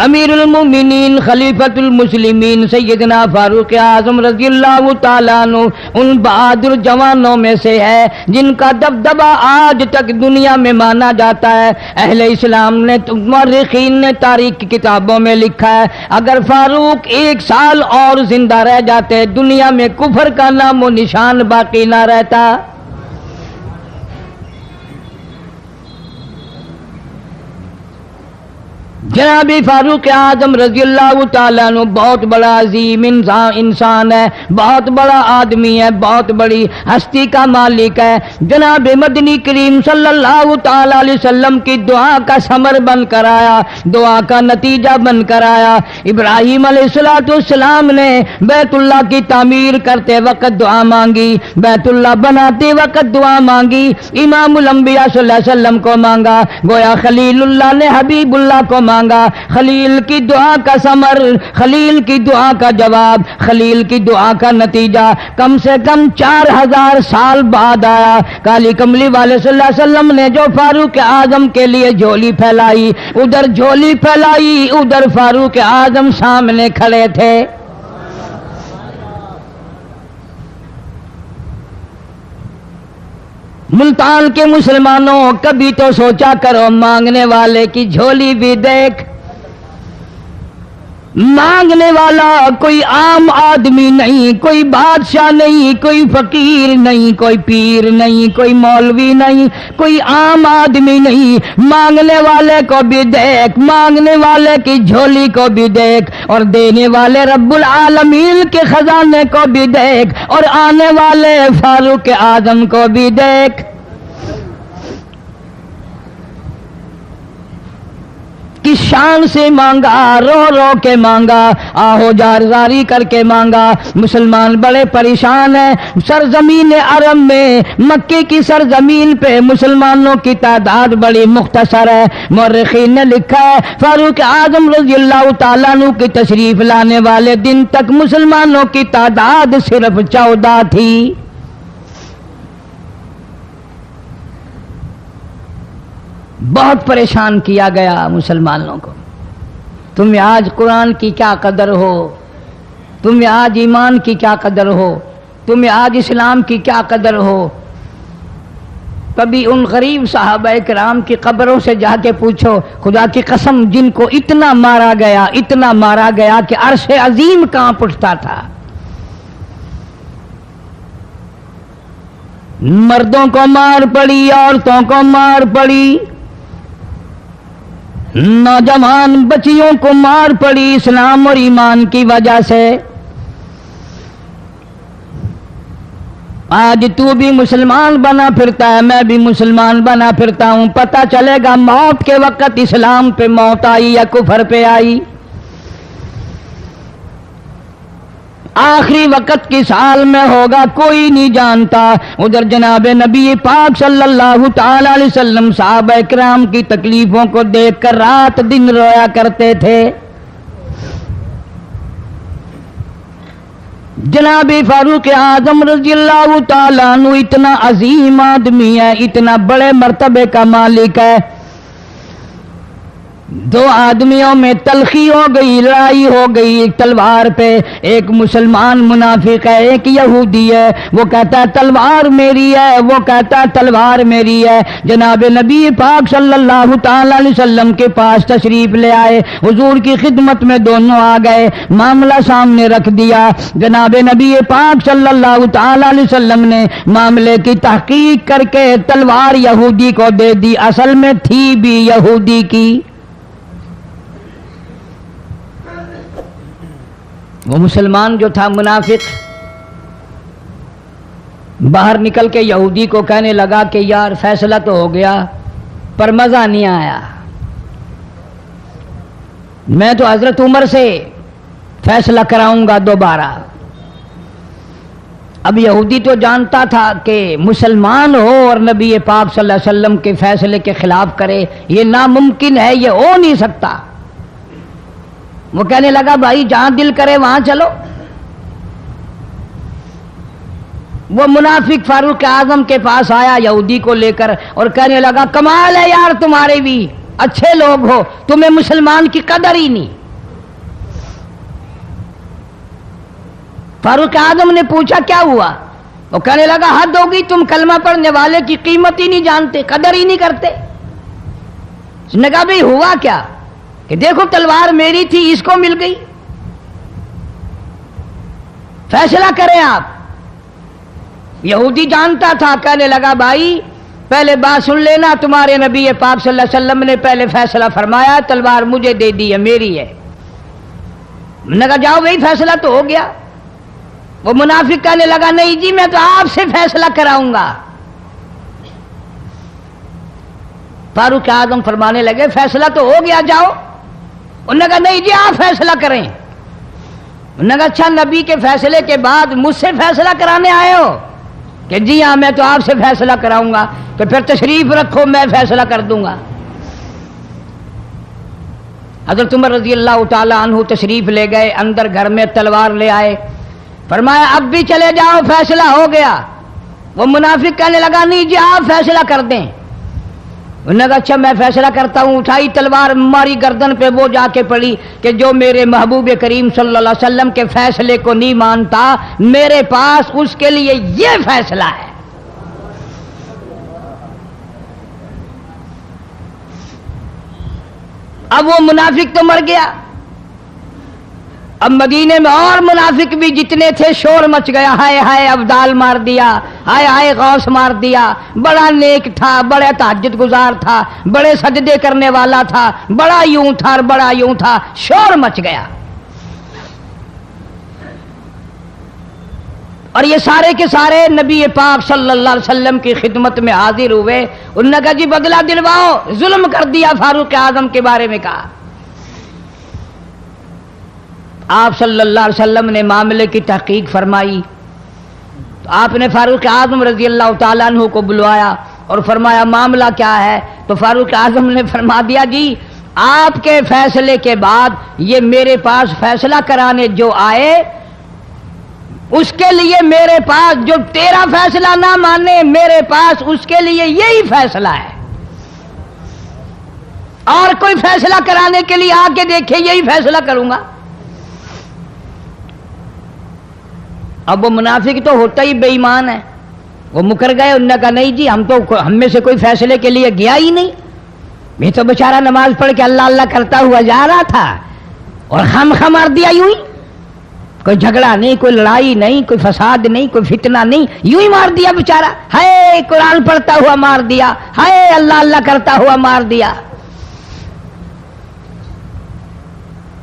امیر المومنین خلیفۃ المسلمین سیدنا فاروق اعظم رضی اللہ تعالیٰ عنہ ان بہادر جوانوں میں سے ہے جن کا دبدبہ آج تک دنیا میں مانا جاتا ہے۔ اہل اسلام نے مورخین نے تاریخ کی کتابوں میں لکھا ہے اگر فاروق 1 سال اور زندہ رہ جاتے دنیا میں کفر کا نام و نشان باقی نہ رہتا۔ جناب فاروق اعظم رضی اللہ تعالیٰ عنہ بہت بڑا عظیم انسان ہے، بہت بڑا آدمی ہے، بہت بڑی ہستی کا مالک ہے۔ جناب مدنی کریم صلی اللہ تعالیٰ علیہ وسلم کی دعا کا ثمر بن کر آیا، دعا کا نتیجہ بن کر آیا۔ ابراہیم علیہ السلام نے بیت اللہ کی تعمیر کرتے وقت دعا مانگی، بیت اللہ بناتے وقت دعا مانگی، امام الانبیاء صلی اللہ علیہ وسلم کو مانگا، گویا خلیل اللہ نے حبیب اللہ کو مانگا۔ خلیل کی دعا کا ثمر، خلیل کی دعا کا جواب، خلیل کی دعا کا نتیجہ کم سے کم 4000 سال بعد آیا۔ کالی کملی والے صلی اللہ علیہ وسلم نے جو فاروق اعظم کے لیے جھولی پھیلائی، ادھر جھولی پھیلائی، ادھر فاروق اعظم سامنے کھڑے تھے۔ ملتان کے مسلمانوں کبھی تو سوچا کرو مانگنے والے کی جھولی بھی دیکھ۔ مانگنے والا کوئی عام آدمی نہیں، کوئی بادشاہ نہیں، کوئی فقیر نہیں، کوئی پیر نہیں، کوئی مولوی نہیں، کوئی عام آدمی نہیں۔ مانگنے والے کو بھی دیکھ، مانگنے والے کی جھولی کو بھی دیکھ، اور دینے والے رب العالمین کے خزانے کو بھی دیکھ، اور آنے والے فاروق اعظم کو بھی دیکھ۔ کس شان سے مانگا، رو رو کے مانگا، آہو جار زاری کر کے مانگا۔ مسلمان بڑے پریشان ہیں۔ سرزمین عرب میں، مکے کی سرزمین پہ مسلمانوں کی تعداد بڑی مختصر ہے۔ مورخین نے لکھا ہے فاروق اعظم رضی اللہ تعالیٰ عنہ کی تشریف لانے والے دن تک مسلمانوں کی تعداد صرف 14 تھی۔ بہت پریشان کیا گیا مسلمانوں کو۔ تمہیں آج قرآن کی کیا قدر ہو، تمہیں آج ایمان کی کیا قدر ہو، تمہیں آج اسلام کی کیا قدر ہو۔ کبھی ان غریب صحابہ کرام کی قبروں سے جا کے پوچھو، خدا کی قسم جن کو اتنا مارا گیا، اتنا مارا گیا کہ عرش عظیم کانپ اٹھتا تھا۔ مردوں کو مار پڑی، عورتوں کو مار پڑی، نوجوان بچیوں کو مار پڑی اسلام اور ایمان کی وجہ سے۔ آج تو بھی مسلمان بنا پھرتا ہے، میں بھی مسلمان بنا پھرتا ہوں، پتہ چلے گا موت کے وقت اسلام پہ موت آئی یا کفر پہ آئی۔ آخری وقت کس حال میں ہوگا کوئی نہیں جانتا۔ ادھر جناب نبی پاک صلی اللہ تعالی علیہ وسلم صحابہ کرام کی تکلیفوں کو دیکھ کر رات دن رویا کرتے تھے۔ جناب فاروق اعظم رضی اللہ تعالیٰ عنہ اتنا عظیم آدمی ہے، اتنا بڑے مرتبے کا مالک ہے۔ دو آدمیوں میں تلخی ہو گئی، لڑائی ہو گئی ایک تلوار پہ۔ ایک مسلمان منافق ہے، ایک یہودی ہے، وہ کہتا ہے تلوار میری ہے، وہ کہتا ہے تلوار میری ہے۔ جناب نبی پاک صلی اللہ تعالی علیہ وسلم کے پاس تشریف لے آئے، حضور کی خدمت میں دونوں آ گئے، معاملہ سامنے رکھ دیا۔ جناب نبی پاک صلی اللہ تعالی علیہ وسلم نے معاملے کی تحقیق کر کے تلوار یہودی کو دے دی، اصل میں تھی بھی یہودی کی۔ وہ مسلمان جو تھا منافق باہر نکل کے یہودی کو کہنے لگا کہ یار فیصلہ تو ہو گیا پر مزہ نہیں آیا، میں تو حضرت عمر سے فیصلہ کراؤں گا دوبارہ۔ اب یہودی تو جانتا تھا کہ مسلمان ہو اور نبی پاک صلی اللہ علیہ وسلم کے فیصلے کے خلاف کرے، یہ ناممکن ہے، یہ ہو نہیں سکتا۔ وہ کہنے لگا بھائی جہاں دل کرے وہاں چلو۔ وہ منافق فاروق اعظم کے پاس آیا یہودی کو لے کر اور کہنے لگا کمال ہے یار تمہارے بھی، اچھے لوگ ہو, تمہیں مسلمان کی قدر ہی نہیں. فاروق اعظم نے پوچھا کیا ہوا؟ وہ کہنے لگا حد ہوگی, تم کلمہ پڑھنے والے کی قیمت ہی نہیں جانتے, قدر ہی نہیں کرتے. اس نے کہا بھئی ہوا کیا؟ کہ دیکھو تلوار میری تھی, اس کو مل گئی, فیصلہ کریں آپ. یہودی جانتا تھا, کہنے لگا بھائی پہلے بات سن لینا, تمہارے نبی پاک صلی اللہ علیہ وسلم نے پہلے فیصلہ فرمایا, تلوار مجھے دے دی ہے, میری ہے. میں نے کہا جاؤ بھائی فیصلہ تو ہو گیا. وہ منافق کہنے لگا نہیں جی میں تو آپ سے فیصلہ کراؤں گا. فاروق اعظم فرمانے لگے فیصلہ تو ہو گیا, جاؤ. انہوں نے کہا نہیں جی آپ فیصلہ کریں. انہوں نے کہا اچھا نبی کے فیصلے کے بعد مجھ سے فیصلہ کرانے آئے ہو؟ کہ جی ہاں میں تو آپ سے فیصلہ کراؤں گا. تو پھر تشریف رکھو, میں فیصلہ کر دوں گا. حضرت عمر رضی اللہ تعالی عنہ تشریف لے گئے, اندر گھر میں تلوار لے آئے, فرمایا اب بھی چلے جاؤ فیصلہ ہو گیا. وہ منافق کہنے لگا نہیں جی آپ فیصلہ کر دیں. انہوں نے کہا اچھا میں فیصلہ کرتا ہوں. اٹھائی تلوار, ماری گردن پہ, وہ جا کے پڑی کہ جو میرے محبوب کریم صلی اللہ علیہ وسلم کے فیصلے کو نہیں مانتا, میرے پاس اس کے لیے یہ فیصلہ ہے. اب وہ منافق تو مر گیا. اب مدینے میں اور منافق بھی جتنے تھے شور مچ گیا, ہائے ہائے ابدال مار دیا, ہائے ہائے غوث مار دیا. بڑا نیک تھا, بڑا تہجد گزار تھا, بڑے سجدے کرنے والا تھا, بڑا یوں تھا اور بڑا یوں تھا, شور مچ گیا. اور یہ سارے کے سارے نبی پاک صلی اللہ علیہ وسلم کی خدمت میں حاضر ہوئے. انہوں نے کہا جی بدلہ دلواؤ, ظلم کر دیا فاروق اعظم کے بارے میں. کہا آپ صلی اللہ علیہ وسلم نے معاملے کی تحقیق فرمائی تو آپ نے فاروق اعظم رضی اللہ تعالیٰ عنہ کو بلوایا اور فرمایا معاملہ کیا ہے؟ تو فاروق اعظم نے فرما دیا جی آپ کے فیصلے کے بعد یہ میرے پاس فیصلہ کرانے جو آئے, اس کے لیے میرے پاس جو تیرا فیصلہ نہ مانے, میرے پاس اس کے لیے یہی فیصلہ ہے. اور کوئی فیصلہ کرانے کے لیے آ کے دیکھے, یہی فیصلہ کروں گا. اب وہ منافق تو ہوتا ہی بے ایمان ہے, وہ مکر گئے. انہوں نے کہا نہیں جی ہم میں سے کوئی فیصلے کے لیے گیا ہی نہیں, میں تو بیچارہ نماز پڑھ کے اللہ اللہ کرتا ہوا جا رہا تھا اور خم مار دیا یوں ہی. کوئی جھگڑا نہیں, کوئی لڑائی نہیں, کوئی فساد نہیں, کوئی فتنہ نہیں, یوں ہی مار دیا بیچارہ. ہائے قرآن پڑھتا ہوا مار دیا, ہائے اللہ اللہ کرتا ہوا مار دیا.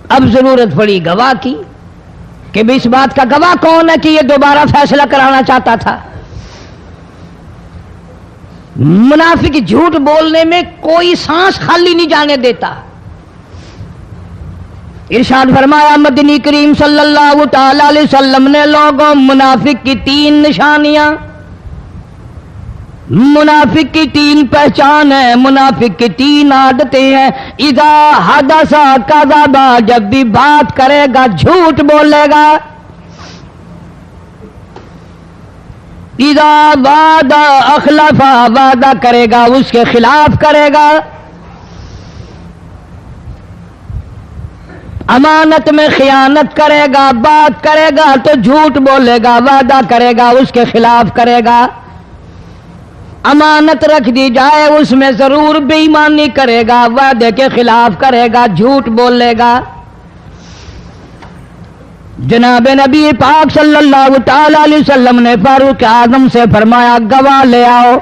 اب ضرورت پڑی گواہ کی کہ بھی اس بات کا گواہ کون ہے کہ یہ دوبارہ فیصلہ کرانا چاہتا تھا. منافق جھوٹ بولنے میں کوئی سانس خالی نہیں جانے دیتا. ارشاد فرمایا مدنی کریم صلی اللہ تعالی علیہ وسلم نے لوگوں منافق کی 3 نشانیاں, منافق کی 3 پہچان ہے, منافق کی 3 عادتیں ہیں. اذا حدث کذب, جب بھی بات کرے گا جھوٹ بولے گا. اذا وعد اخلف, وعدہ کرے گا اس کے خلاف کرے گا. امانت میں خیانت کرے گا, بات کرے گا تو جھوٹ بولے گا, وعدہ کرے گا اس کے خلاف کرے گا. امانت رکھ دی جائے اس میں ضرور بے ایمانی کرے گا, وعدے کے خلاف کرے گا, جھوٹ بولے گا. جناب نبی پاک صلی اللہ تعالی علیہ وسلم نے فاروق اعظم سے فرمایا گواہ لے آؤ.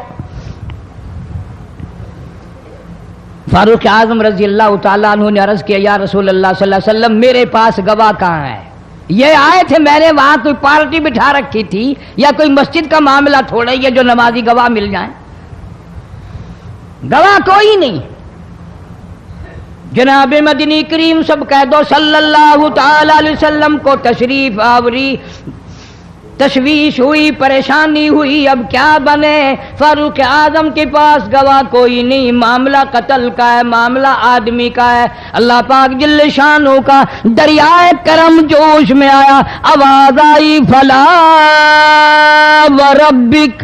فاروق اعظم رضی اللہ تعالیٰ عنہ نے عرض کیا یا رسول اللہ صلی اللہ علیہ وسلم میرے پاس گواہ کہاں ہے؟ یہ آئے تھے, میں نے وہاں کوئی پارٹی بٹھا رکھی تھی یا کوئی مسجد کا معاملہ تھوڑا ہی ہے جو نمازی گواہ مل جائیں. گواہ کوئی نہیں. جناب مدنی کریم سب کہہ دو صلی اللہ تعالی علیہ وسلم کو تشریف آوری, تشویش ہوئی, پریشانی ہوئی, اب کیا بنے؟ فاروق اعظم کے پاس گواہ کوئی نہیں, معاملہ قتل کا ہے, معاملہ آدمی کا ہے. اللہ پاک جل شانہ کا دریائے کرم جوش میں آیا, آواز آئی فلا وربک,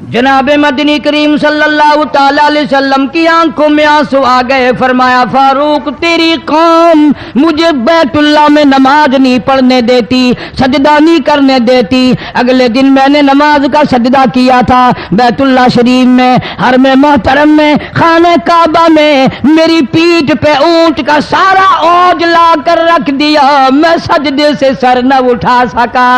جناب مدنی کریم صلی اللہ تعالی علیہ وسلم کی آنکھوں میں آنسو آ گئے. فرمایا فاروق تیری قوم مجھے بیت اللہ میں نماز نہیں پڑھنے دیتی, سجدہ نہیں کرنے دیتی. اگلے دن میں نے نماز کا سجدہ کیا تھا بیت اللہ شریف میں, حرم محترم میں, خانہ کعبہ میں. میری پیٹھ پہ اونٹ کا سارا اوج لا کر رکھ دیا, میں سجدے سے سر نہ اٹھا سکا.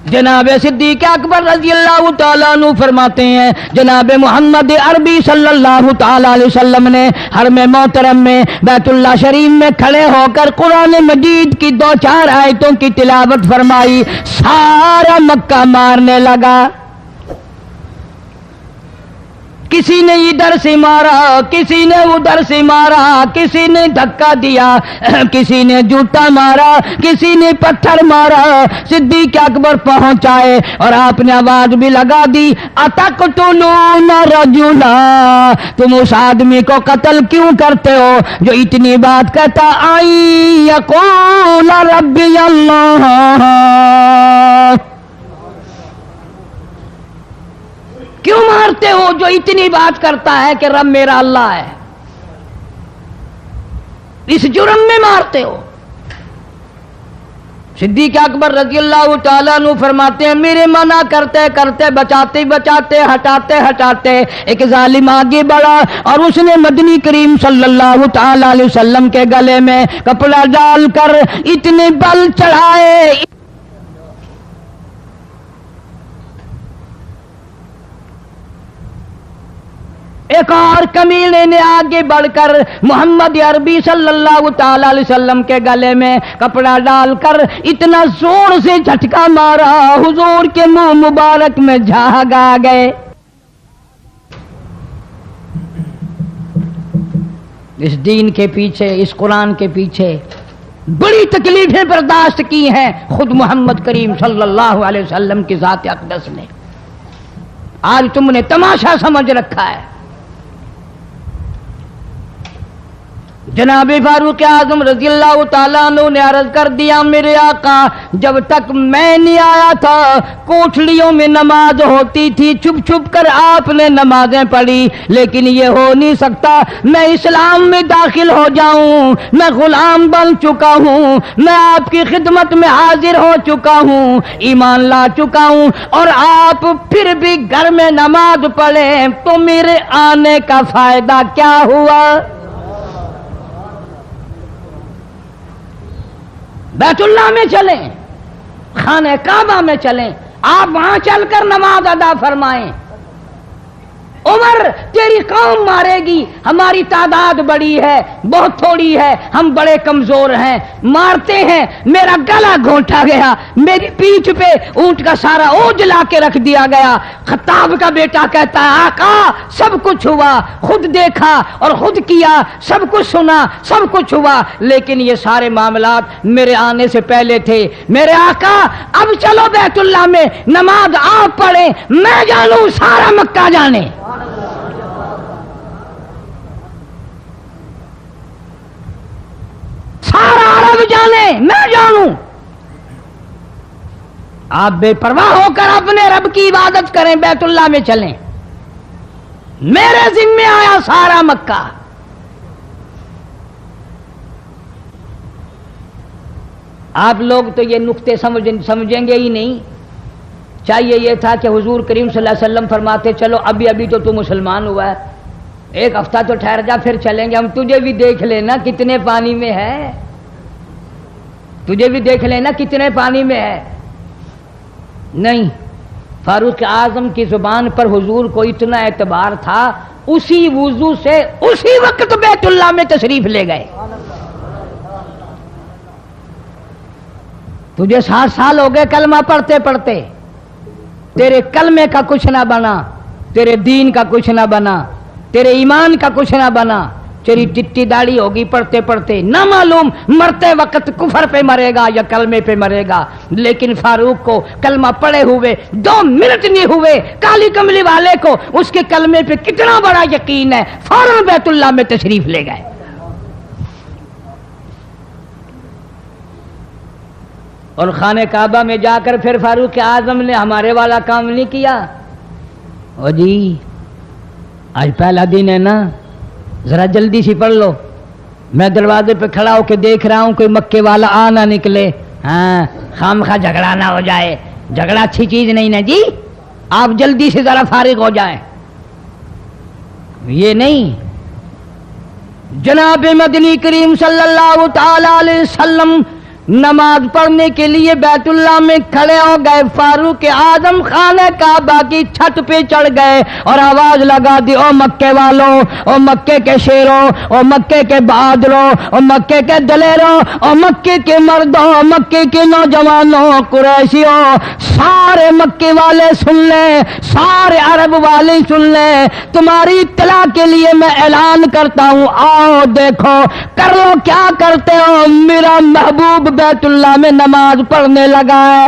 جناب صدیق اکبر رضی اللہ تعالیٰ عنہ فرماتے ہیں جناب محمد عربی صلی اللہ تعالیٰ علیہ وسلم نے حرم محترم میں بیت اللہ شریف میں کھڑے ہو کر قرآن مجید کی 2-4 آیتوں کی تلاوت فرمائی. سارا مکہ مارنے لگا. کسی نے ادھر سے مارا, کسی نے ادھر سے مارا, کسی نے دھکا دیا, کسی نے جوتا مارا, کسی نے پتھر مارا. صدیق اکبر پہنچائے اور آپ نے آواز بھی لگا دی, اتقتلون رجلا, تم اس آدمی کو قتل کیوں کرتے ہو جو اتنی بات کہتا آئی یقول ربی اللہ. کیوں مارتے ہو جو اتنی بات کرتا ہے کہ رب میرا اللہ ہے؟ اس جرم میں مارتے ہو. صدیق اکبر رضی اللہ تعالیٰ عنہ فرماتے ہیں میرے منع کرتے کرتے بچاتے بچاتے ہٹاتے ہٹاتے ایک ظالم آگے بڑھا اور اس نے مدنی کریم صلی اللہ تعالیٰ علیہ وسلم کے گلے میں کپڑا ڈال کر اتنے بل چڑھائے. ایک اور کمینے نے آگے بڑھ کر محمد عربی صلی اللہ تعالی علیہ وسلم کے گلے میں کپڑا ڈال کر اتنا زور سے جھٹکا مارا حضور کے منہ مبارک میں جھاگ آ گئے. اس دین کے پیچھے, اس قرآن کے پیچھے بڑی تکلیفیں برداشت کی ہیں خود محمد کریم صلی اللہ علیہ وسلم کی ذات اقدس نے. آج تم نے تماشا سمجھ رکھا ہے. جناب فاروق اعظم رضی اللہ تعالیٰ عنہ نے عرض کر دیا میرے آقا جب تک میں نہیں آیا تھا کوٹھلیوں میں نماز ہوتی تھی, چھپ چھپ کر آپ نے نمازیں پڑھی, لیکن یہ ہو نہیں سکتا. میں اسلام میں داخل ہو جاؤں, میں غلام بن چکا ہوں, میں آپ کی خدمت میں حاضر ہو چکا ہوں, ایمان لا چکا ہوں, اور آپ پھر بھی گھر میں نماز پڑھیں تو میرے آنے کا فائدہ کیا ہوا؟ بیت اللہ میں چلیں, خانہ کعبہ میں چلیں, آپ وہاں چل کر نماز ادا فرمائیں. عمر تیری قوم مارے گی, ہماری تعداد بڑی ہے, بہت تھوڑی ہے, ہم بڑے کمزور ہیں, مارتے ہیں, میرا گلا گھونٹا گیا, میری پیٹھ پہ اونٹ کا سارا اوج لا کے رکھ دیا گیا. خطاب کا بیٹا کہتا ہے آقا سب کچھ ہوا, خود دیکھا اور خود کیا, سب کچھ سنا, سب کچھ ہوا, لیکن یہ سارے معاملات میرے آنے سے پہلے تھے. میرے آقا اب چلو بیت اللہ میں نماز آپ پڑھیں, میں جانوں سارا مکہ جانے. سارا عرب جانے, میں جانوں. آپ بے پرواہ ہو کر اپنے رب کی عبادت کریں, بیت اللہ میں چلیں, میرے ذمہ آیا سارا مکہ. آپ لوگ تو یہ نقطے سمجھیں گے ہی نہیں. چاہیے یہ تھا کہ حضور کریم صلی اللہ علیہ وسلم فرماتے چلو ابھی تو مسلمان ہوا ہے, ایک ہفتہ تو ٹھہر جا پھر چلیں گے, ہم تجھے بھی دیکھ لینا کتنے پانی میں ہے, تجھے بھی دیکھ لینا کتنے پانی میں ہے. نہیں, فاروق اعظم کی زبان پر حضور کو اتنا اعتبار تھا, اسی وضو سے اسی وقت بیت اللہ میں تشریف لے گئے. تجھے 60 سال ہو گئے کلمہ پڑھتے پڑھتے, تیرے کلمے کا کچھ نہ بنا, تیرے دین کا کچھ نہ بنا, تیرے ایمان کا کچھ نہ بنا, تیری چٹی داڑھی ہوگی پڑھتے پڑھتے, نہ معلوم مرتے وقت کفر پہ مرے گا یا کلمے پہ مرے گا. لیکن فاروق کو کلمہ پڑھے ہوئے 2 منٹ نہیں ہوئے, کالی کملی والے کو اس کے کلمے پہ کتنا بڑا یقین ہے, فوراً بیت اللہ میں تشریف لے گئے. اور خانہ کعبہ میں جا کر پھر فاروق اعظم نے ہمارے والا کام نہیں کیا. او جی آج پہلا دن ہے نا، ذرا جلدی سے پڑھ لو. میں دروازے پہ کھڑا ہو کے دیکھ رہا ہوں کوئی مکے والا آ نہ نکلے. ہاں خامخواہ جھگڑا نہ ہو جائے، جھگڑا اچھی چیز نہیں نا جی، آپ جلدی سے ذرا فارغ ہو جائیں. یہ نہیں، جناب مدنی کریم صلی اللہ تعالی علیہ وسلم نماز پڑھنے کے لیے بیت اللہ میں کھڑے ہو گئے. فاروق اعظم خانہ کعبہ کی چھت پہ چڑھ گئے اور آواز لگا دی، او مکے والوں، او مکے کے شیروں، او مکے کے بہادروں، او مکے کے دلیروں، او مکے کے مردوں، مکے کے نوجوانوں، قریشیوں، سارے مکے والے سن لیں، سارے عرب والے سن لیں. تمہاری اطلاع کے لیے میں اعلان کرتا ہوں، آؤ دیکھو، کر لو کیا کرتے ہو، میرا محبوب بیت اللہ میں نماز پڑھنے لگا ہے.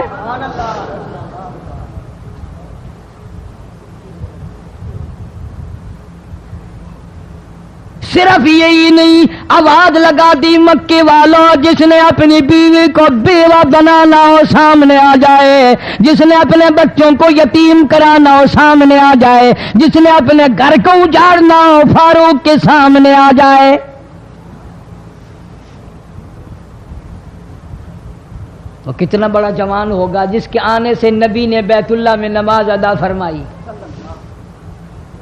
صرف یہی نہیں، آواز لگا دی، مکے والوں، جس نے اپنی بیوی کو بیوہ بنانا ہو سامنے آ جائے، جس نے اپنے بچوں کو یتیم کرانا ہو سامنے آ جائے، جس نے اپنے گھر کو اجاڑنا ہو فاروق کے سامنے آ جائے. وہ کتنا بڑا جوان ہوگا جس کے آنے سے نبی نے بیت اللہ میں نماز ادا فرمائی.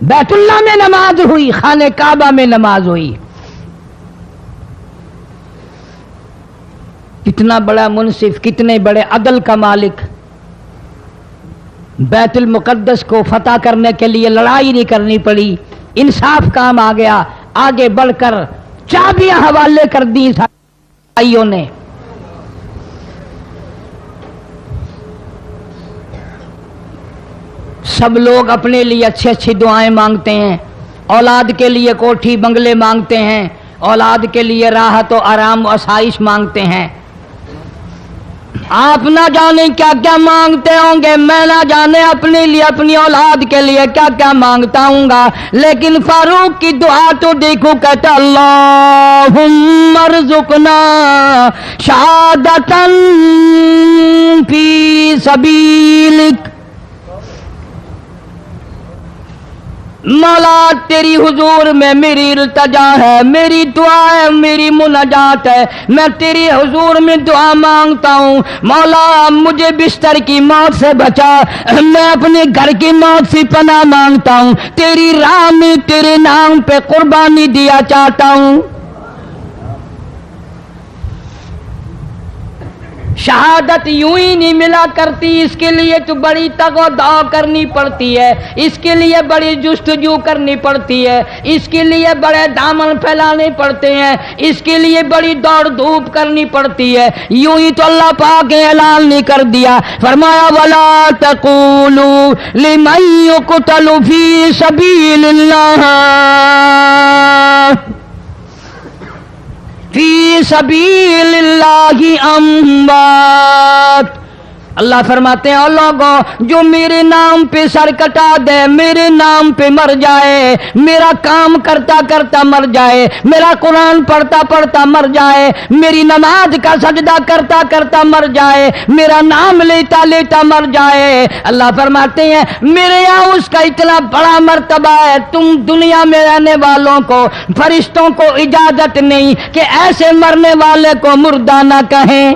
بیت اللہ میں نماز ہوئی، خانہ کعبہ میں نماز ہوئی. کتنا بڑا منصف، کتنے بڑے عدل کا مالک. بیت المقدس کو فتح کرنے کے لیے لڑائی نہیں کرنی پڑی، انصاف کام آ گیا. آگے بڑھ کر چابیاں حوالے کر دی بھائیوں نے. سب لوگ اپنے لیے اچھی اچھی دعائیں مانگتے ہیں، اولاد کے لیے کوٹھی بنگلے مانگتے ہیں، اولاد کے لیے راحت و آرام و آسائش مانگتے ہیں. آپ نہ جانے کیا کیا مانگتے ہوں گے، میں نہ جانے اپنے لیے، اپنی اولاد کے لیے کیا کیا مانگتا ہوں گا. لیکن فاروق کی دعا تو دیکھو، کہتا اللہم ارزقنا شہادتاً فی سبیلک. مولا تیری حضور میں میری التجا ہے، میری دعا ہے، میری مناجات ہے، میں تیری حضور میں دعا مانگتا ہوں. مولا مجھے بستر کی موت سے بچا، میں اپنے گھر کی موت سے پناہ مانگتا ہوں، تیری راہ میں تیرے نام پہ قربانی دیا چاہتا ہوں. شہادت یوں ہی نہیں ملا کرتی، اس کے لیے تو بڑی تگ و دو کرنی پڑتی ہے، اس کے لیے بڑی جستجو کرنی پڑتی ہے، اس کے لیے بڑے دامن پھیلانے پڑتے ہیں، اس کے لیے بڑی دوڑ دھوپ کرنی پڑتی ہے. یوں ہی تو اللہ پاک نے اعلان نہیں کر دیا، فرمایا وَلَا تَقُولُوا لِمَن يُقْتَلُ فِي سَبِيلِ اللَّهِ فی سبیل اللہ اموات. اللہ فرماتے ہیں، اور لوگوں جو میرے نام پہ سر کٹا دے، میرے نام پہ مر جائے، میرا کام کرتا کرتا مر جائے، میرا قرآن پڑھتا پڑھتا مر جائے، میری نماز کا سجدہ کرتا کرتا مر جائے، میرا نام لیتا لیتا مر جائے، اللہ فرماتے ہیں میرے یہاں اس کا اتنا بڑا مرتبہ ہے، تم دنیا میں رہنے والوں کو، فرشتوں کو اجازت نہیں کہ ایسے مرنے والے کو مردہ نہ کہیں.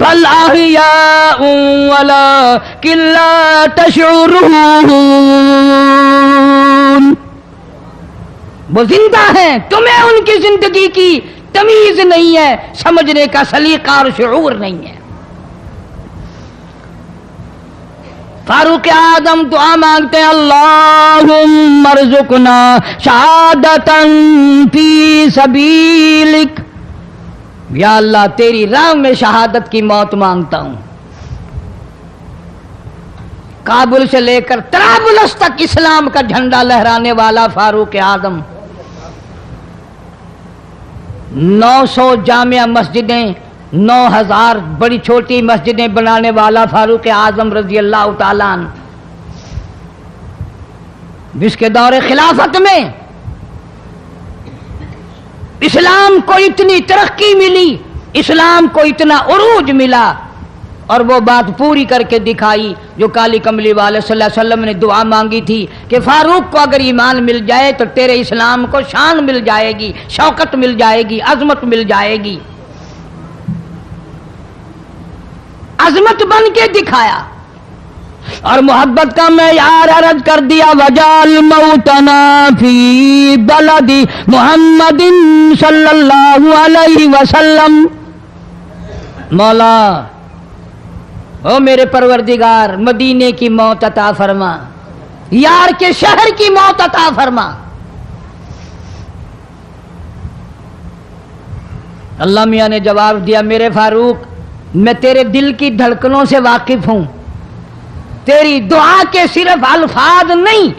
بل احیاء ولکن لا تشعرون. وہ زندہ ہیں، تمہیں ان کی زندگی کی تمیز نہیں ہے، سمجھنے کا سلیقہ اور شعور نہیں ہے. فاروق اعظم دعا مانگتے ہیں، اللہم ارزقنا شہادتاً فی سبیلک. یا اللہ تیری راہ میں شہادت کی موت مانگتا ہوں. کابل سے لے کر طرابلس تک اسلام کا جھنڈا لہرانے والا فاروق اعظم، 900 جامع مسجدیں، 9000 بڑی چھوٹی مسجدیں بنانے والا فاروق اعظم رضی اللہ تعالیٰ عنہ، جس کے دور خلافت میں اسلام کو اتنی ترقی ملی اسلام کو اتنا عروج ملا اور وہ بات پوری کر کے دکھائی جو کالی کملی والے صلی اللہ علیہ وسلم نے دعا مانگی تھی کہ فاروق کو اگر ایمان مل جائے تو تیرے اسلام کو شان مل جائے گی، شوکت مل جائے گی، عظمت مل جائے گی۔ عظمت بن کے دکھایا اور محبت کا معیار عرض کر دیا، وجعل موتنا فی بلد محمد صلی اللہ علیہ وسلم۔ مولا او میرے پروردگار، مدینے کی موت عطا فرما، یار کے شہر کی موت عطا فرما۔ اللہ میاں نے جواب دیا، میرے فاروق میں تیرے دل کی دھڑکنوں سے واقف ہوں، تیری دعا کے صرف الفاظ نہیں،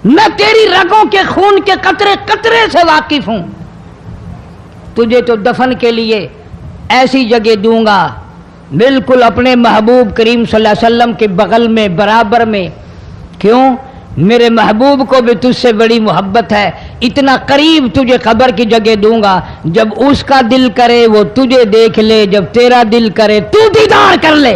میں تیری رگوں کے خون کے قطرے قطرے سے واقف ہوں۔ تجھے تو دفن کے لیے ایسی جگہ دوں گا بالکل اپنے محبوب کریم صلی اللہ علیہ وسلم کے بغل میں، برابر میں۔ کیوں؟ میرے محبوب کو بھی تجھ سے بڑی محبت ہے، اتنا قریب تجھے قبر کی جگہ دوں گا، جب اس کا دل کرے وہ تجھے دیکھ لے، جب تیرا دل کرے تو دیدار کر لے۔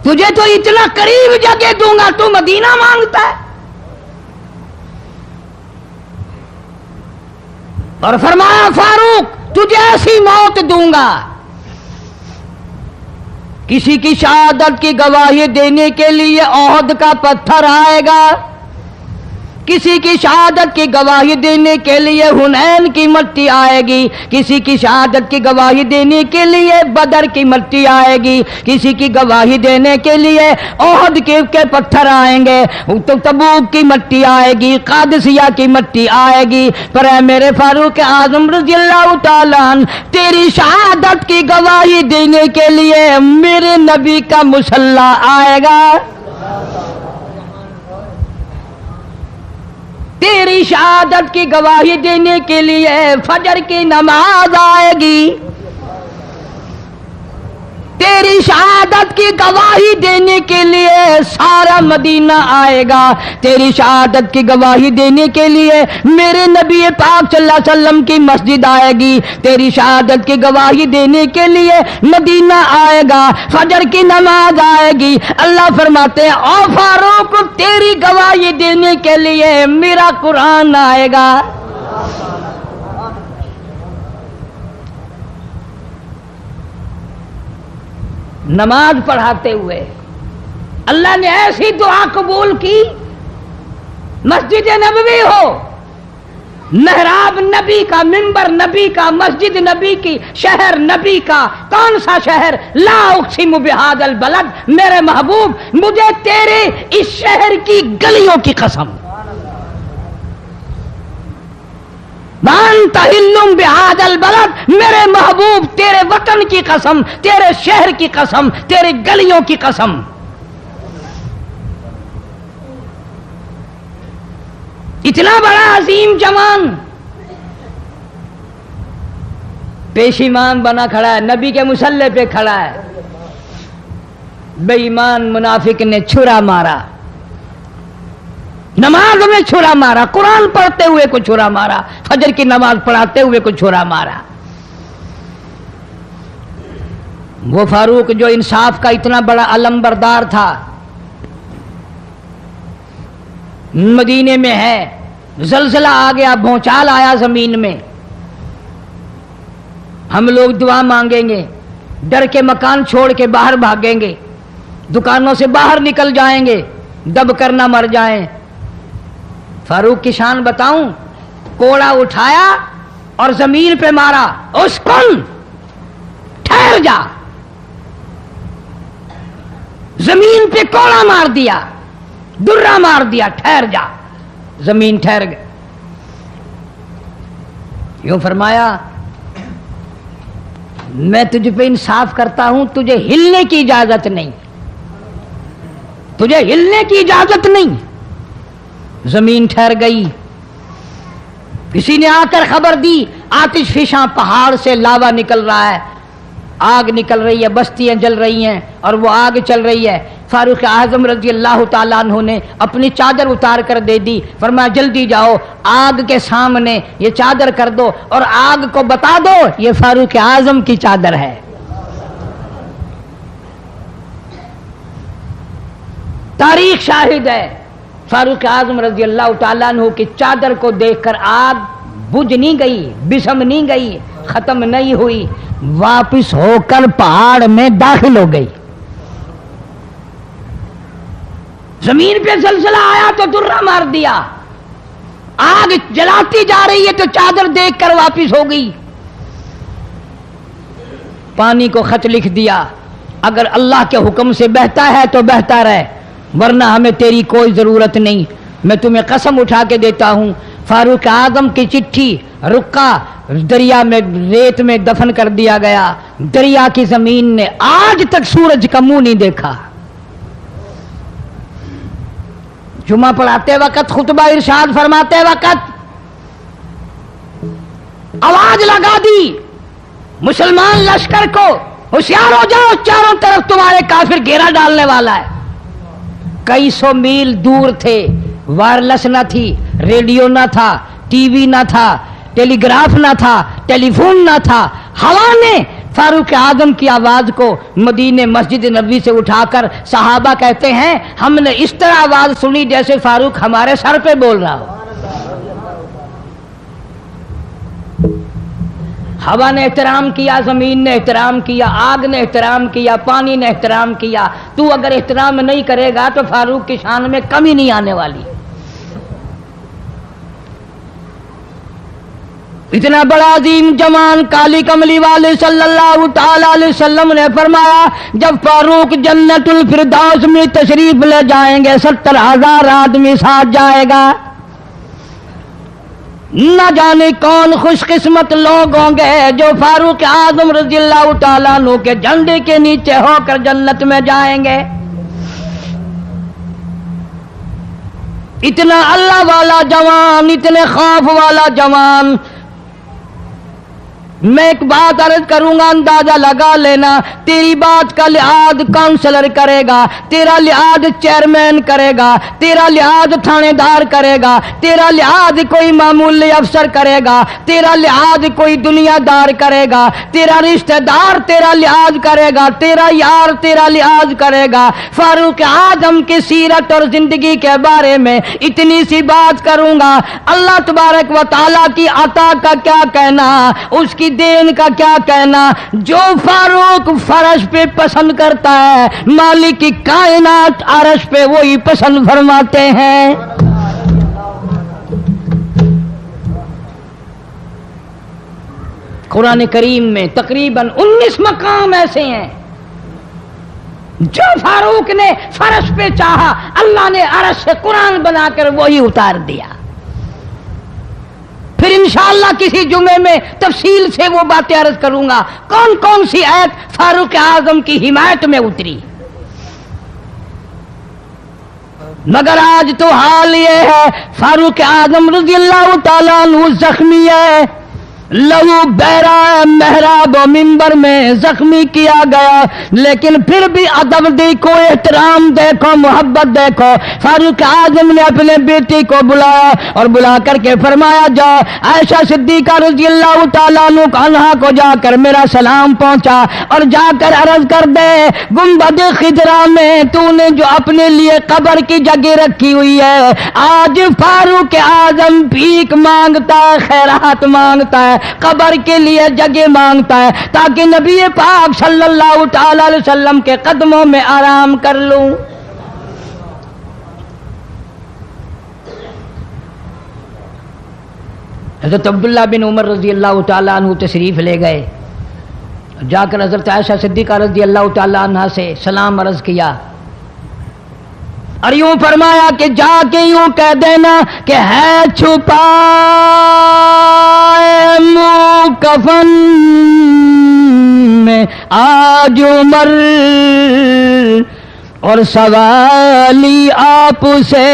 تجھے تو اتنا قریب جگہ دوں گا، تو مدینہ مانگتا ہے۔ اور فرمایا فاروق تجھے ایسی موت دوں گا، کسی کی شہادت کی گواہی دینے کے لیے احد کا پتھر آئے گا، کسی کی شہادت کی گواہی دینے کے لیے حنین کی مٹی آئے گی، کسی کی شہادت کی گواہی دینے کے لیے بدر کی مٹی آئے گی، کسی کی گواہی دینے کے لیے احد کے پتھر آئیں گے، تو تبوک کی مٹی آئے گی، قادسیہ کی مٹی آئے گی، پر اے میرے فاروق اعظم رضی اللہ تعالیٰ عنہ، تیری شہادت کی گواہی دینے کے لیے میرے نبی کا مصلی آئے گا، تیری شہادت کی گواہی دینے کے لیے فجر کی نماز آئے گی، تیری شہادت کی گواہی دینے کے لیے سارا مدینہ آئے گا، تیری شہادت کی گواہی دینے کے لیے میرے نبی پاک صلی اللہ علیہ وسلم کی مسجد آئے گی، تیری شہادت کی گواہی دینے کے لیے مدینہ آئے گا، فجر کی نماز آئے گی۔ اللہ فرماتے ہیں او فاروق تیری گواہی دینے کے لیے میرا قرآن آئے گا۔ نماز پڑھاتے ہوئے اللہ نے ایسی دعا قبول کی، مسجد نبوی ہو، محراب نبی کا، منبر نبی کا، مسجد نبی کی، شہر نبی کا، کون سا شہر؟ لا اقسم بہذا البلد، میرے محبوب مجھے تیرے اس شہر کی گلیوں کی قسم، وانت حل بہذا البلد، میرے محبوب تیرے وطن کی قسم، تیرے شہر کی قسم، تیرے گلیوں کی قسم۔ اتنا بڑا عظیم جوان پیشیمان بنا کھڑا ہے، نبی کے مصلی پہ کھڑا ہے، بے ایمان منافق نے چھرا مارا، نماز میں چھرا مارا، قرآن پڑھتے ہوئے کو چھرا مارا، فجر کی نماز پڑھاتے ہوئے کو چھرا مارا۔ وہ فاروق جو انصاف کا اتنا بڑا علم بردار تھا، مدینے میں ہے، زلزلہ آ گیا، بھونچال آیا زمین میں، ہم لوگ دعا مانگیں گے، ڈر کے مکان چھوڑ کے باہر بھاگیں گے، دکانوں سے باہر نکل جائیں گے، دب کر نہ مر جائیں۔ فاروق کی شان بتاؤں، کوڑا اٹھایا اور زمین پہ مارا، اسکن ٹھہر جا، زمین پہ کوڑا مار دیا، درہ مار دیا، ٹھہر جا، زمین ٹھہر گئی۔ یوں فرمایا میں تجھ پہ انصاف کرتا ہوں، تجھے ہلنے کی اجازت نہیں، تجھے ہلنے کی اجازت نہیں۔ زمین ٹھہر گئی۔ کسی نے آ کر خبر دی آتش فشاں پہاڑ سے لاوا نکل رہا ہے، آگ نکل رہی ہے، بستیاں جل رہی ہیں اور وہ آگ چل رہی ہے۔ فاروق اعظم رضی اللہ تعالیٰ عنہ نے اپنی چادر اتار کر دے دی، فرمایا جلدی جاؤ آگ کے سامنے یہ چادر کر دو اور آگ کو بتا دو یہ فاروق اعظم کی چادر ہے۔ تاریخ شاہد ہے، فاروق اعظم رضی اللہ تعالیٰ عنہ کی چادر کو دیکھ کر آگ بجھ نہیں گئی، بسم نہیں گئی، ختم نہیں ہوئی، واپس ہو کر پہاڑ میں داخل ہو گئی۔ زمین پہ زلزلہ آیا تو درہ مار دیا، آگ جلاتی جا رہی ہے تو چادر دیکھ کر واپس ہو گئی۔ پانی کو خط لکھ دیا، اگر اللہ کے حکم سے بہتا ہے تو بہتا رہے، ورنہ ہمیں تیری کوئی ضرورت نہیں۔ میں تمہیں قسم اٹھا کے دیتا ہوں، فاروق اعظم کی چٹھی رکا دریا میں ریت میں دفن کر دیا گیا۔ دریا کی زمین نے آج تک سورج کا منہ نہیں دیکھا۔ جمعہ پڑھاتے وقت، خطبہ ارشاد فرماتے وقت آواز لگا دی مسلمان لشکر کو، ہوشیار ہو جاؤ، چاروں طرف تمہارے کافر گھیرا ڈالنے والا ہے۔ کئی سو میل دور تھے، وائرلیس نہ تھی، ریڈیو نہ تھا، ٹی وی نہ تھا، ٹیلی گراف نہ تھا، ٹیلی فون نہ تھا۔ ہوا نے فاروق اعظم کی آواز کو مدینے مسجد نبوی سے اٹھا کر، صحابہ کہتے ہیں ہم نے اس طرح آواز سنی جیسے فاروق ہمارے سر پہ بول رہا ہو۔ ہوا نے احترام کیا، زمین نے احترام کیا، آگ نے احترام کیا، پانی نے احترام کیا۔ تو اگر احترام نہیں کرے گا تو فاروق کی شان میں کمی نہیں آنے والی۔ اتنا بڑا عظیم جوان کالی کملی والے صلی اللہ تعالی علیہ وسلم نے فرمایا جب فاروق جنت الفردوس میں تشریف لے جائیں گے 70,000 آدمی ساتھ جائے گا۔ نہ جانے کون خوش قسمت لوگ ہوں گے جو فاروق اعظم رضی اللہ تعالیٰ عنہ کے جھنڈے کے نیچے ہو کر جنت میں جائیں گے۔ اتنا اللہ والا جوان، اتنے خوف والا جوان۔ میں ایک بات عرض کروں گا، اندازہ لگا لینا، تیری بات کا لحاظ کونسلر کرے گا، تیرا لحاظ چیئرمین کرے گا، تیرا لحاظ تھانے دار کرے گا، تیرا لحاظ کوئی معمولی افسر کرے گا، تیرا لحاظ کوئی دنیا دار کرے گا، تیرا رشتہ دار تیرا لحاظ کرے گا، تیرا یار تیرا لحاظ کرے گا۔ فاروق اعظم کی سیرت اور زندگی کے بارے میں اتنی سی بات کروں گا، اللہ تبارک و تعالیٰ کی عطا کا کیا کہنا، اس کی دین کا کیا کہنا۔ جو فاروق فرش پہ پسند کرتا ہے مالک کی کائنات عرش پہ وہی پسند فرماتے ہیں۔ قرآن کریم میں تقریباً 19 مقام ایسے ہیں جو فاروق نے فرش پہ چاہا، اللہ نے عرش سے قرآن بنا کر وہی اتار دیا۔ پھر انشاءاللہ کسی جمعے میں تفصیل سے وہ باتیں عرض کروں گا کون کون سی آیت فاروق اعظم کی حمایت میں اتری۔ مگر آج تو حال یہ ہے فاروق اعظم رضی اللہ تعالیٰ عنہ زخمی ہے، لہو بہرا ہے، محراب و منبر میں زخمی کیا گیا، لیکن پھر بھی ادب دیکھو، احترام دیکھو، محبت دیکھو۔ فاروق اعظم نے اپنے بیٹی کو بلایا اور بلا کر کے فرمایا جا عائشہ صدیقہ رضی اللہ تعالیٰ عنہا کو جا کر میرا سلام پہنچا اور جا کر عرض کر دے گنبد خضرا میں تو نے جو اپنے لیے قبر کی جگہ رکھی ہوئی ہے، آج فاروق اعظم بھیک مانگتا ہے، خیرات مانگتا ہے، قبر کے لیے جگہ مانگتا ہے تاکہ نبی پاک صلی اللہ تعالی علیہ وسلم کے قدموں میں آرام کر لوں۔ حضرت عبداللہ بن عمر رضی اللہ تعالیٰ عنہ تشریف لے گئے، جا کر حضرت عائشہ صدیقہ رضی اللہ تعالیٰ عنہ سے سلام عرض کیا اور یوں فرمایا کہ جا کے یوں کہہ دینا کہ ہے چھپا منہ کفن میں آج عمر اور سوالی آپ سے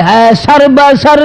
ہے سر بسر۔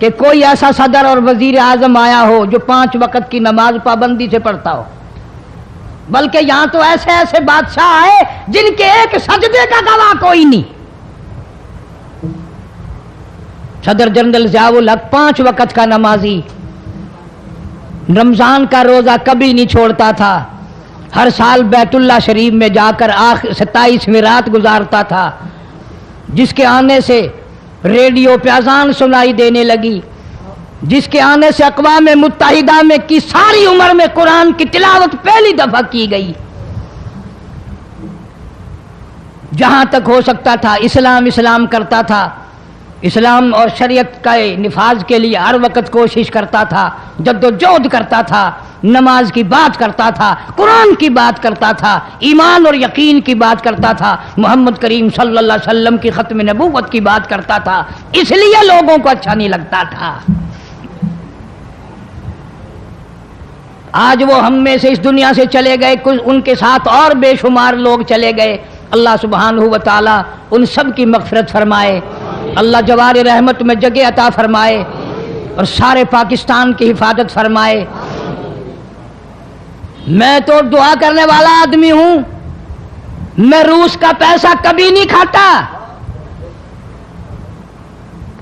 کہ کوئی ایسا صدر اور وزیر اعظم آیا ہو جو 5 وقت کی نماز پابندی سے پڑھتا ہو، بلکہ یہاں تو ایسے ایسے بادشاہ آئے جن کے ایک سجدے کا گواہ کوئی نہیں۔ صدر جنرل ضیاء الحق 5 وقت کا نمازی، رمضان کا روزہ کبھی نہیں چھوڑتا تھا، ہر سال بیت اللہ شریف میں جا کر 27ویں رات گزارتا تھا، جس کے آنے سے ریڈیو پہ اذان سنائی دینے لگی، جس کے آنے سے اقوام متحدہ میں کی ساری عمر میں قرآن کی تلاوت پہلی دفعہ کی گئی۔ جہاں تک ہو سکتا تھا اسلام کرتا تھا، اسلام اور شریعت کا نفاذ کے لیے ہر وقت کوشش کرتا تھا، جدوجہد کرتا تھا، نماز کی بات کرتا تھا، قرآن کی بات کرتا تھا، ایمان اور یقین کی بات کرتا تھا، محمد کریم صلی اللہ علیہ وسلم کی ختم نبوت کی بات کرتا تھا، اس لیے لوگوں کو اچھا نہیں لگتا تھا۔ آج وہ ہم میں سے اس دنیا سے چلے گئے، ان کے ساتھ اور بے شمار لوگ چلے گئے، اللہ سبحانہ و تعالی ان سب کی مغفرت فرمائے، اللہ جوار رحمت میں جگہ عطا فرمائے اور سارے پاکستان کی حفاظت فرمائے۔ میں تو دعا کرنے والا آدمی ہوں، میں روس کا پیسہ کبھی نہیں کھاتا،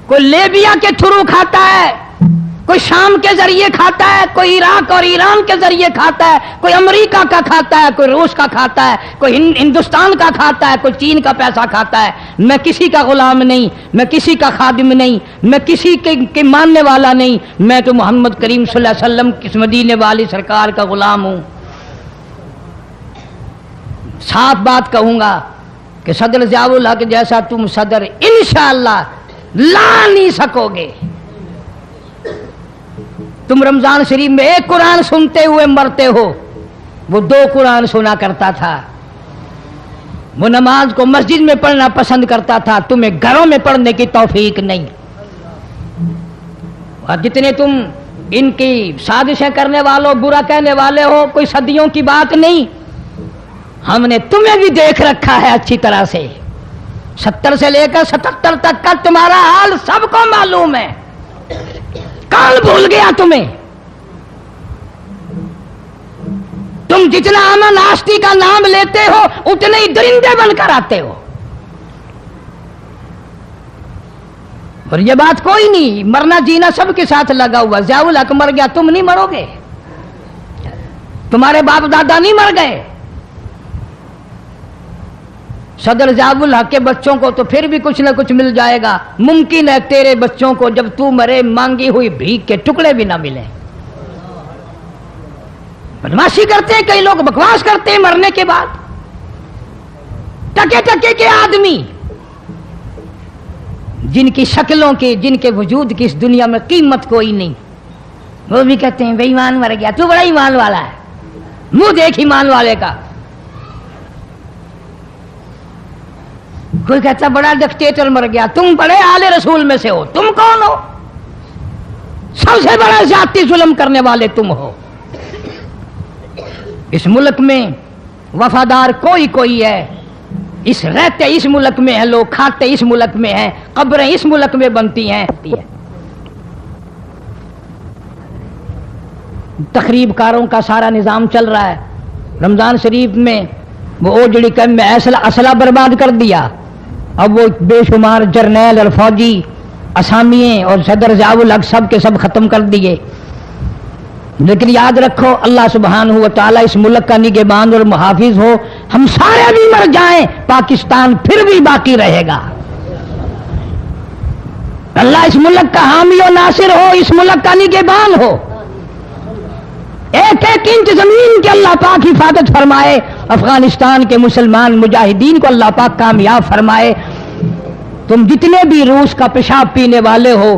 کوئی لیبیا کے تھرو کھاتا ہے، کوئی شام کے ذریعے کھاتا ہے، کوئی عراق اور ایران کے ذریعے کھاتا ہے، کوئی امریکہ کا کھاتا ہے، کوئی روس کا کھاتا ہے، کوئی ہندوستان کا کھاتا ہے، کوئی چین کا پیسہ کھاتا ہے۔ میں کسی کا غلام نہیں، میں کسی کا خادم نہیں، میں کسی کے ماننے والا نہیں، میں تو محمد کریم صلی اللہ علیہ وسلم کی مدینے والی سرکار کا غلام ہوں۔ صاف بات کہوں گا کہ صدر ضیاء الحق جیسا تم صدر انشاءاللہ لا نہیں سکو گے۔ تم رمضان شریف میں ایک قرآن سنتے ہوئے مرتے ہو، وہ 2 قرآن سنا کرتا تھا، وہ نماز کو مسجد میں پڑھنا پسند کرتا تھا، تمہیں گھروں میں پڑھنے کی توفیق نہیں۔ اور جتنے تم ان کی سازشیں کرنے والوں، برا کہنے والے ہو، کوئی صدیوں کی بات نہیں، ہم نے تمہیں بھی دیکھ رکھا ہے اچھی طرح سے، 70 سے لے کر 77 تک کا تمہارا حال سب کو معلوم ہے، کون بھول گیا تمہیں؟ تم جتنا امن آشتی کا نام لیتے ہو اتنے ہی درندے بن کر آتے ہو، اور یہ بات کوئی نہیں، مرنا جینا سب کے ساتھ لگا ہوا۔ ضیاء الحق مر گیا، تم نہیں مرو گے، تمہارے باپ دادا نہیں مر گئے۔ صدر ضیاء الحق کے بچوں کو تو پھر بھی کچھ نہ کچھ مل جائے گا، ممکن ہے تیرے بچوں کو جب تو مرے مانگی ہوئی بھیک کے ٹکڑے بھی نہ ملیں۔ بدماشی کرتے ہیں کئی لوگ، بکواس کرتے ہیں مرنے کے بعد، ٹکے ٹکے کے آدمی جن کی شکلوں کی، جن کے وجود کی اس دنیا میں قیمت کوئی نہیں، وہ بھی کہتے ہیں بے ایمان مر گیا، تو بڑا ایمان والا ہے، منہ دیکھ ایمان والے کا۔ کوئی کہتا بڑا ڈکٹیٹر مر گیا، تم بڑے آل رسول میں سے ہو، تم کون ہو؟ سب سے بڑا ذاتی ظلم کرنے والے تم ہو۔ اس ملک میں وفادار کوئی ہے، رہتے اس ملک میں ہیں لوگ، کھاتے اس ملک میں ہیں، قبریں اس ملک میں بنتی ہیں۔ تقریب کاروں کا سارا نظام چل رہا ہے، رمضان شریف میں وہ اوجڑی کم میں اسلحہ برباد کر دیا، اب وہ بے شمار جرنیل اور فوجی اسامیے اور صدر ضیاء الحق سب کے سب ختم کر دیے۔ لیکن یاد رکھو اللہ سبحانہ و تعالیٰ اس ملک کا نگہبان اور محافظ ہو، ہم سارے بھی مر جائیں پاکستان پھر بھی باقی رہے گا۔ اللہ اس ملک کا حامی و ناصر ہو، اس ملک کا نگہبان ہو، ایک ایک انچ زمین کے اللہ پاک حفاظت فرمائے، افغانستان کے مسلمان مجاہدین کو اللہ پاک کامیاب فرمائے۔ تم جتنے بھی روس کا پیشاب پینے والے ہو،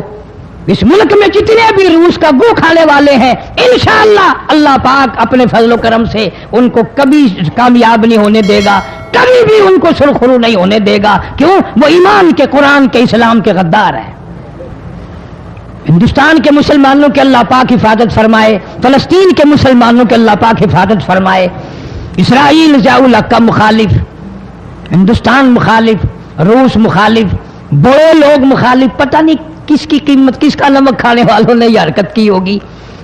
اس ملک میں جتنے بھی روس کا گو کھانے والے ہیں، انشاءاللہ اللہ پاک اپنے فضل و کرم سے ان کو کبھی کامیاب نہیں ہونے دے گا، کبھی بھی ان کو سرخرو نہیں ہونے دے گا۔ کیوں؟ وہ ایمان کے، قرآن کے، اسلام کے غدار ہیں۔ ہندوستان کے مسلمانوں کے اللہ پاک حفاظت فرمائے، فلسطین کے مسلمانوں کے اللہ پاک حفاظت فرمائے۔ اسرائیل ضیاء الحق کا مخالف، ہندوستان مخالف، روس مخالف، بڑے لوگ مخالف، پتہ نہیں کس کی قیمت، کس کا نمک کھانے والوں نے یہ حرکت کی ہوگی؟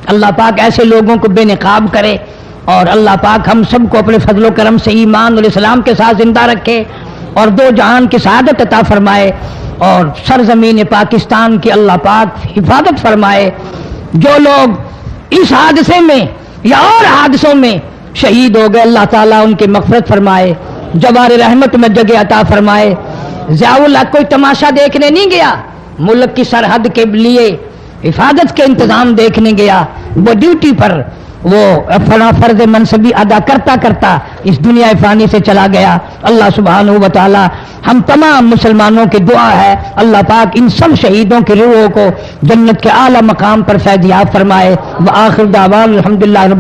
اللہ پاک ایسے لوگوں کو بے نقاب کرے، اور اللہ پاک ہم سب کو اپنے فضل و کرم سے ایمان اور اسلام کے ساتھ زندہ رکھے، اور دو جہان کی سعادت عطا فرمائے، اور سرزمین پاکستان کی اللہ پاک حفاظت فرمائے۔ جو لوگ اس حادثے میں یا اور حادثوں میں شہید ہو گئے، اللہ تعالیٰ ان کی مغفرت فرمائے، جوار رحمت میں جگہ عطا فرمائے۔ ضیاء الحق کوئی تماشا دیکھنے نہیں گیا، ملک کی سرحد کے لیے حفاظت کے انتظام دیکھنے گیا، وہ ڈیوٹی پر وہ اپنا فرض منصبی ادا کرتا کرتا اس دنیا فانی سے چلا گیا۔ اللہ سبحانہ و تعالی ہم تمام مسلمانوں کی دعا ہے اللہ پاک ان سب شہیدوں کی روحوں کو جنت کے اعلی مقام پر فیض یاب فرمائے۔ وآخر دعوانا الحمدللہ رب